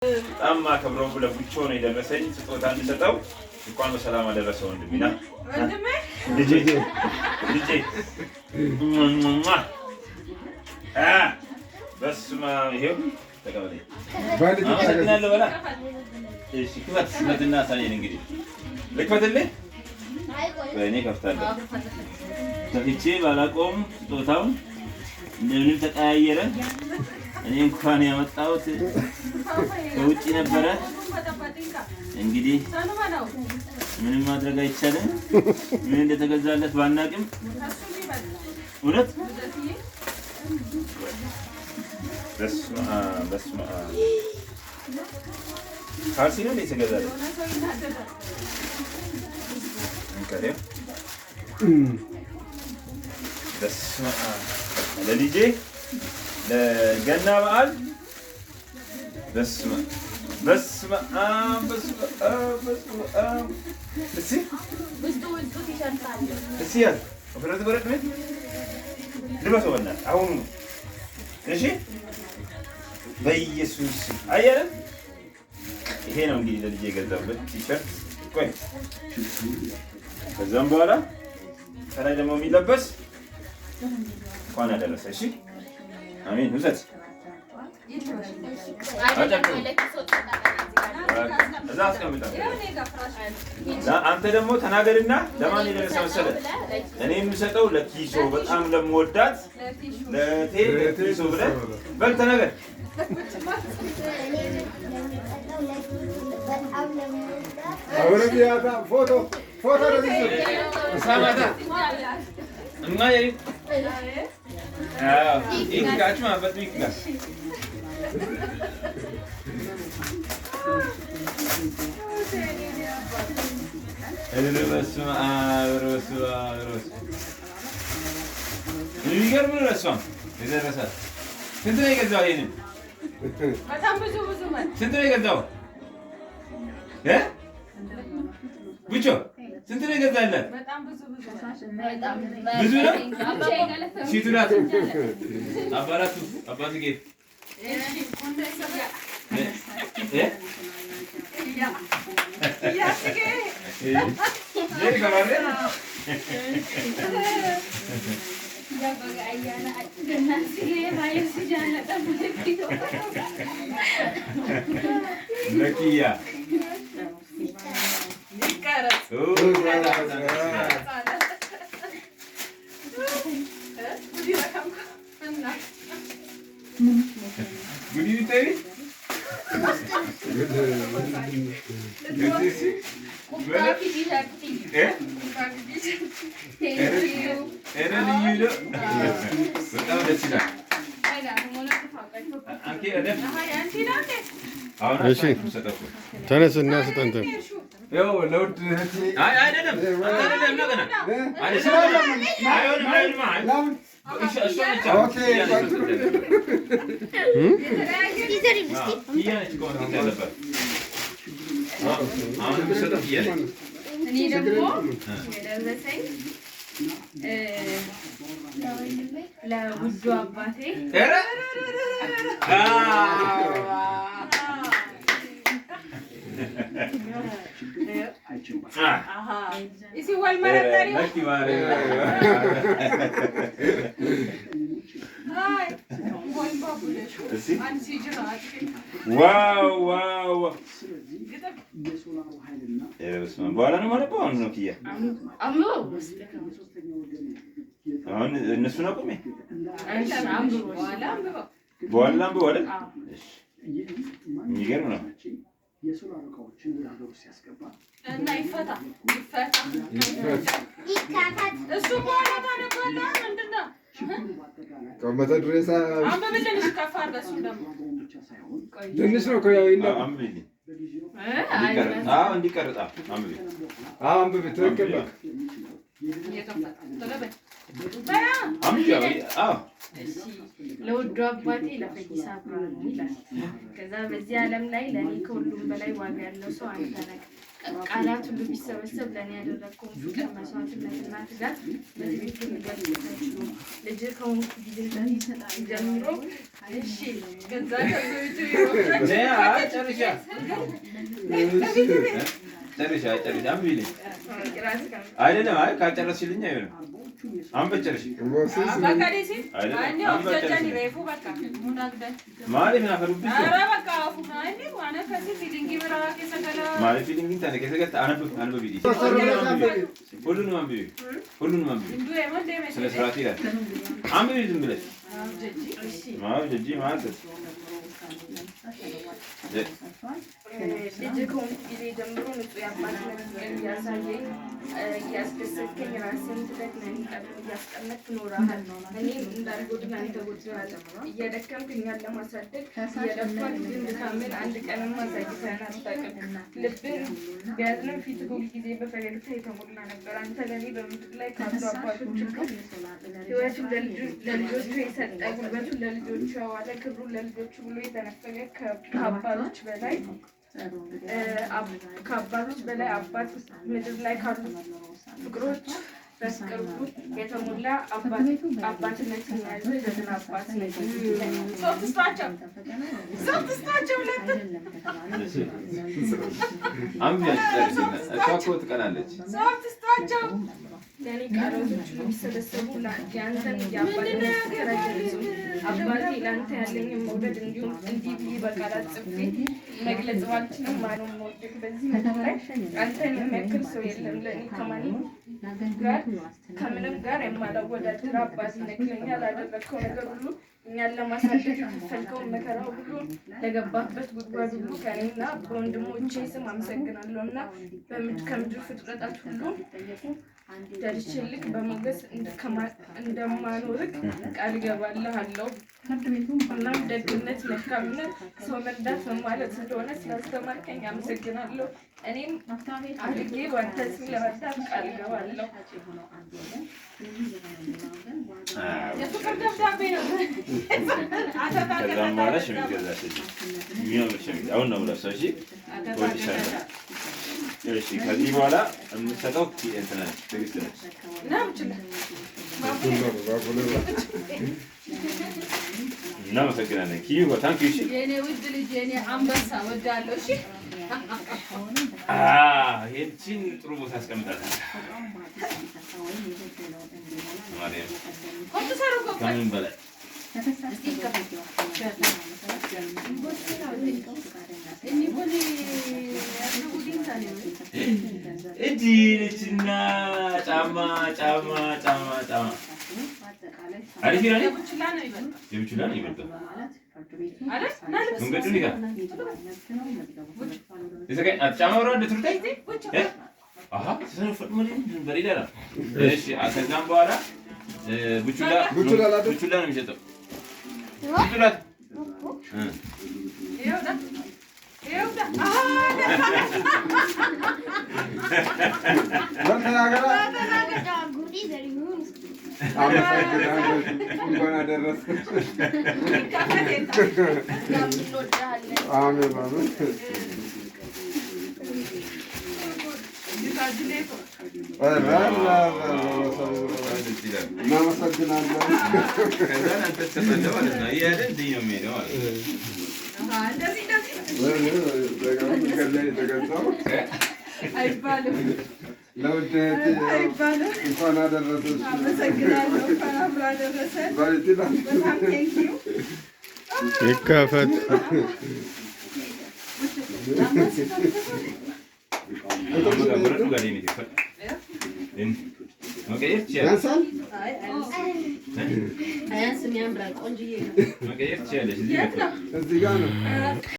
በጣም አከብረው ለቡቾ ነው የደረሰኝ ስጦታ እንድሰጠው እንኳን በሰላም አደረሰው ወንድሜና ልጄ በስመ አብ ይሄው ተቀበለኝ ባንተ በላ እሺ ክፈት ስመትና ሳይን እንግዲህ ልክፈትልህ በእኔ ከፍታለሁ ከፍቼ ባላቆም ስጦታውን እንደምንም ተቀያየረ እኔ እንኳን ያመጣሁት ከውጪ ነበረ እንግዲህ ምንም ማድረግ አይቻልም ምን እንደተገዛለት ባናቅም እውነት በስመ አብ ካልሲ ነው የተገዛለት እንከሪያ በስመ አብ ለልጄ ለገና በዓል በስመ አብ እስኪ ያዝ ወፍረት ወረድ ቤት ልበሰው በእናትህ አሁኑ ነው እሺ በኢየሱስ አየህ ይሄ ነው እንግዲህ ለልጄ የገዛሁበት ቲሸርት ቆይ ከዛም በኋላ ከላይ ደግሞ የሚለበስ እንኳን አደረሰ እሺ አሜን ውሰድ እዛ አስቀምጣለሁ አንተ ደግሞ ተናገርና ለማን የደረሰ መሰለህ እኔ የምሰጠው ለኪሶ በጣም ለምወዳት ለኪሶ ብለህ በል ተናገር አውረዲያታ ፎቶ ሳማታ እማዬ ይጋችሁ ማለት ይጋች በስመ አብ የሚገርም ነው ለእሷም የደረሳት ስንት ነው የገዛው ይሄንን በጣም ብዙ ስንት ነው የገዛው ብቻ ስንት ነው የገዛላት ብዙ ነው ሺቱ ናት አባላቱ አባቱ ጌት ለኪያ ጉዲ ቢታይ በጣም ደስ ይላል እሺ ተነስና ስጠንተ ያው ለውድ አይደለም ነገና እኔ ደግሞ የደረሰኝ ለውዱ አባቴ ዋው በኋላ ነው ማለት ነው ነው ኪያ አሁን እነሱን አቁሜ በኋላ አንብበው አይደል የሚገርም ነው የሶላር እቃዎችን ወደ ሀገር ውስጥ ያስገባ እና ይፈታ እሱ በኋላ ታነባለህ ምንድነው ቀመተ ድሬሳ አንብብልን እስከፋ አድርገህ ደግሞ ትንሽ ነው እኮ ያው አንብብልኝ እንዲቀርጣ አንብብ ትክክል ነው ለውዱ አባቴ ለፈይሳ ብርሃኑ ይላል። ከዛ በዚህ ዓለም ላይ ለኔ ከሁሉም በላይ ዋጋ ያለው ሰው አንተ ነህ። ቃላት ሁሉ ቢሰበሰብ ለእኔ ያደረግከውን ፍቅር፣ መስዋዕትነትና ትጋት በዚህ ቤት ልገልጽ አይችሉም። ልጅ ከሆንኩ ጊዜ ጀምሮ እሺ ገዛ ጨርሻ አምቢልኝ አይደለም። አይ ካልጨረስሽልኝ አይሆንም። አንበጨርሽ ማለት ምን አፈሩብሽ ማለት ፊሊንግ እንትን ከሰገት አንብብ ቢዲ ሁሉንም አንብቢ ስለ ስርዓት ይላል። አንብቢ ዝም ብለሽ ጀጂ ማለት ልጅ ከሆንኩ ጊዜ ጀምሮ ንጹህ የአባትነት ፍቅር እያሳየኝ እያስደሰትከኝ ራስህን ትደክመህ ቀድሞ እያስቀመጥክ ኖረሃል። እኔም እንዳልጎድን አንተ ጎድተሃል። እየደከምክ እኛን ለማሳደግ እየለፋህ ግን ድካምን አንድ ቀንም አሳይተኸን አታውቅም። ልብን ቢያዝንም ፊትህ ሁልጊዜ በፈገግታ የተሞላ ነበር። አንተ ለእኔ በምድር ላይ ካሉ አባቶች ሕይወቱን ለልጆቹ የሰጠ ጉልበቱን ለልጆቹ ያዋለ ክብሩን ለልጆቹ ብሎ የተነፈገ ከአባቶች በላይ አባት ምድር ላይ ካሉ ፍቅሮች በፍቅር የተሞላ አባትነት የያዘ ጀግና አባት ነኝ። ሶፍት ስጣቸው ለእኔ ቃላቶች የሚሰበሰቡ የአንተን የአባትነት ፍቅር አይገልጹም። አባቴ ለአንተ ያለኝን መውደድ እንዲሁም እንዲህ ብዬ በቃላት ጽፌ መግለጽ ባልችልም ማነው መውደድ በዚህ ምድር ላይ አንተን የሚያክል ሰው የለም። ለእኔ ከምንም ጋር የማላወዳድር አባቴ ነህ። ለእኛ ላደረግከው ነገር ሁሉ እኛን ለማሳደግ የከፈልከውን መከራ ሁሉ ለገባበት ጉድጓድ ሁሉ ከእኔና በወንድሞቼ ስም አመሰግናለሁ እና ከምድር ፍጥረታት ሁሉ ደርሼልክ በሞገስ እንደማኖርክ ቃል እገባልሃለሁ። እናም ደግነት፣ መልካምነት፣ ሰው መርዳት ማለት እንደሆነ ስላስተማርከኝ አመሰግናለሁ። እኔም አድጌ በአንተ ስም ለመርዳት ቃል እገባለሁ። የፍቅር ደብዳቤ ነው። ከዛም በኋላ ሸሚዝ ገዛች። የሚያምር ሸሚዝ አሁን ነው የምለብሰው። እሺ ከዚህ በኋላ የምትሰጠው እንትን ትዕግስት ነች። እናመሰግናለን። ኪዩ ታንክ ዩ። የኔ ውድ ልጅ የኔ አንበሳ ወዳለሁ። እሺ ይህችን ጥሩ ቦታ አስቀምጣታል። ከምን በላይ እጅና ጫማ አሪፍ ይላል። የቡችላ ነው ይበልጣል። መንገዱን ይጋ ጫማ ወራ እንደትሩታይ ሰነፈጥ በሌላ ነው። እሺ ከዛም በኋላ ቡችላ ነው የሚሰጠው። ቡችላ እንኳን አደረሰሽ። አመሰግናለሁ። እንኳን አብራ ደረሰን። ይከፈት አያንስም፣ ያምራል። ቆንጆዬ ነው። መቀየር ትችያለሽ። እዚህ ጋር ነው።